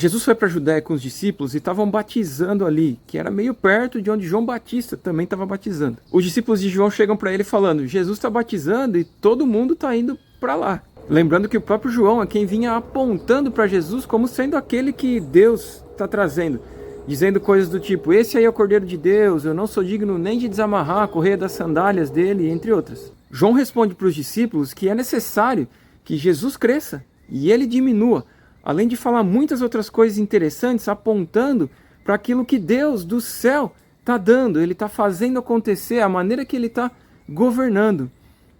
Jesus foi para a Judéia com os discípulos e estavam batizando ali, que era meio perto de onde João Batista também estava batizando. Os discípulos de João chegam para ele falando: Jesus está batizando e todo mundo está indo para lá. Lembrando que o próprio João é quem vinha apontando para Jesus como sendo aquele que Deus está trazendo, dizendo coisas do tipo: esse aí é o Cordeiro de Deus, eu não sou digno nem de desamarrar a correia das sandálias dele, entre outras. João responde para os discípulos que é necessário que Jesus cresça e ele diminua, além de falar muitas outras coisas interessantes, apontando para aquilo que Deus do céu está dando, ele está fazendo acontecer, a maneira que ele está governando.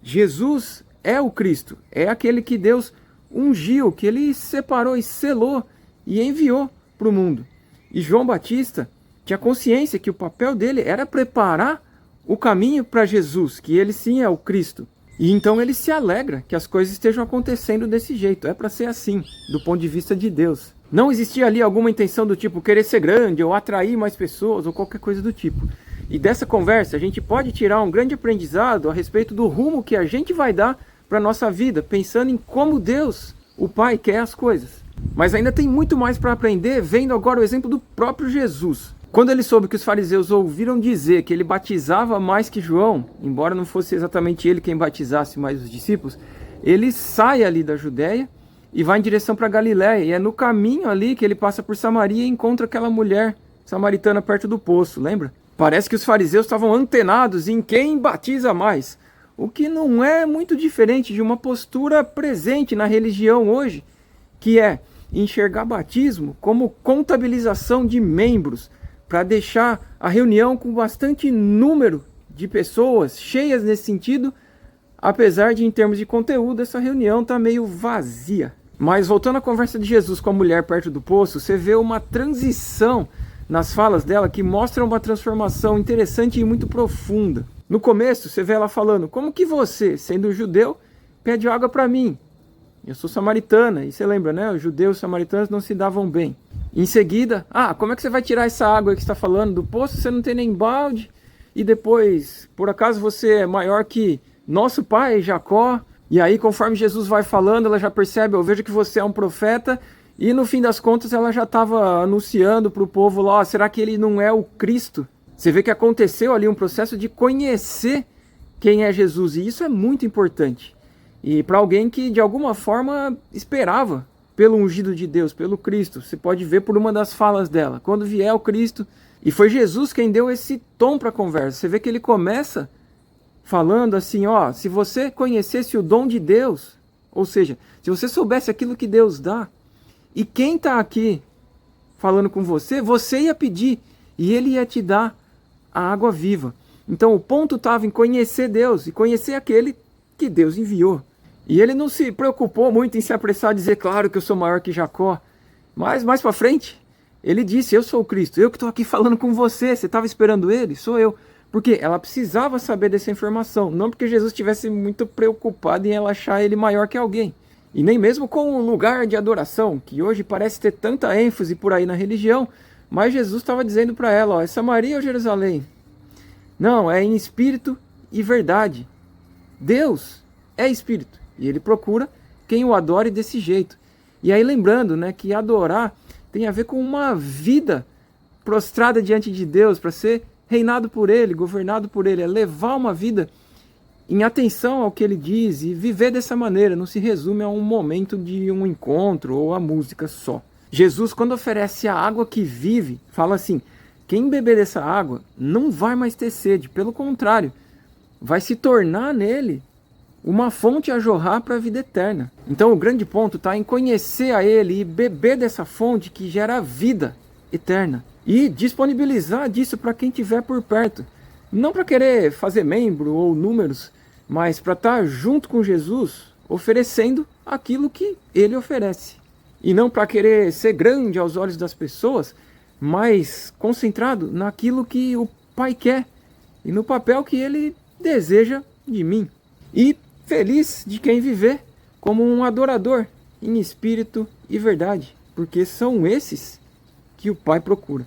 Jesus é o Cristo, é aquele que Deus ungiu, que ele separou e selou e enviou para o mundo. E João Batista tinha consciência que o papel dele era preparar o caminho para Jesus, que ele sim é o Cristo. E então ele se alegra que as coisas estejam acontecendo desse jeito. É para ser assim, do ponto de vista de Deus. Não existia ali alguma intenção do tipo querer ser grande, ou atrair mais pessoas, ou qualquer coisa do tipo. E dessa conversa a gente pode tirar um grande aprendizado a respeito do rumo que a gente vai dar para a nossa vida, pensando em como Deus, o Pai, quer as coisas. Mas ainda tem muito mais para aprender, vendo agora o exemplo do próprio Jesus. Quando ele soube que os fariseus ouviram dizer que ele batizava mais que João, embora não fosse exatamente ele quem batizasse, mas os discípulos, ele sai ali da Judéia e vai em direção para Galiléia. E é no caminho ali que ele passa por Samaria e encontra aquela mulher samaritana perto do poço, lembra? Parece que os fariseus estavam antenados em quem batiza mais, o que não é muito diferente de uma postura presente na religião hoje, que é enxergar batismo como contabilização de membros, para deixar a reunião com bastante número de pessoas cheias nesse sentido, apesar de, em termos de conteúdo, essa reunião tá meio vazia. Mas voltando à conversa de Jesus com a mulher perto do poço, você vê uma transição nas falas dela que mostra uma transformação interessante e muito profunda. No começo, você vê ela falando: como que você, sendo judeu, pede água para mim? Eu sou samaritana. E você lembra, né? Os judeus e os samaritanos não se davam bem. Em seguida, como é que você vai tirar essa água que está falando do poço? Você não tem nem balde. E depois, por acaso você é maior que nosso pai, Jacó? E aí, conforme Jesus vai falando, ela já percebe: eu vejo que você é um profeta. E no fim das contas, ela já estava anunciando para o povo lá: será que ele não é o Cristo? Você vê que aconteceu ali um processo de conhecer quem é Jesus. E isso é muito importante. E para alguém que de alguma forma esperava pelo ungido de Deus, pelo Cristo. Você pode ver por uma das falas dela: quando vier o Cristo. E foi Jesus quem deu esse tom para a conversa. Você vê que ele começa falando assim: se você conhecesse o dom de Deus, ou seja, se você soubesse aquilo que Deus dá, e quem está aqui falando com você, você ia pedir e ele ia te dar a água viva. Então o ponto estava em conhecer Deus e conhecer aquele que Deus enviou. E ele não se preocupou muito em se apressar a dizer: claro que eu sou maior que Jacó. Mas mais para frente, ele disse: eu sou o Cristo, eu que estou aqui falando com você. Você estava esperando ele? Sou eu. Porque ela precisava saber dessa informação, não porque Jesus estivesse muito preocupado em ela achar ele maior que alguém. E nem mesmo com o lugar de adoração, que hoje parece ter tanta ênfase por aí na religião, mas Jesus estava dizendo para ela: é Samaria ou Jerusalém? Não, é em espírito e verdade. Deus é espírito. E ele procura quem o adore desse jeito. E aí lembrando, né, que adorar tem a ver com uma vida prostrada diante de Deus, para ser reinado por ele, governado por ele. É levar uma vida em atenção ao que ele diz e viver dessa maneira. Não se resume a um momento de um encontro ou a música só. Jesus, quando oferece a água que vive, fala assim: quem beber dessa água não vai mais ter sede. Pelo contrário, vai se tornar nele uma fonte a jorrar para a vida eterna. Então o grande ponto está em conhecer a ele e beber dessa fonte que gera vida eterna. E disponibilizar disso para quem estiver por perto. Não para querer fazer membro ou números, mas para estar junto com Jesus, oferecendo aquilo que ele oferece. E não para querer ser grande aos olhos das pessoas, mas concentrado naquilo que o Pai quer e no papel que ele deseja de mim. E feliz de quem viver como um adorador em espírito e verdade, porque são esses que o Pai procura.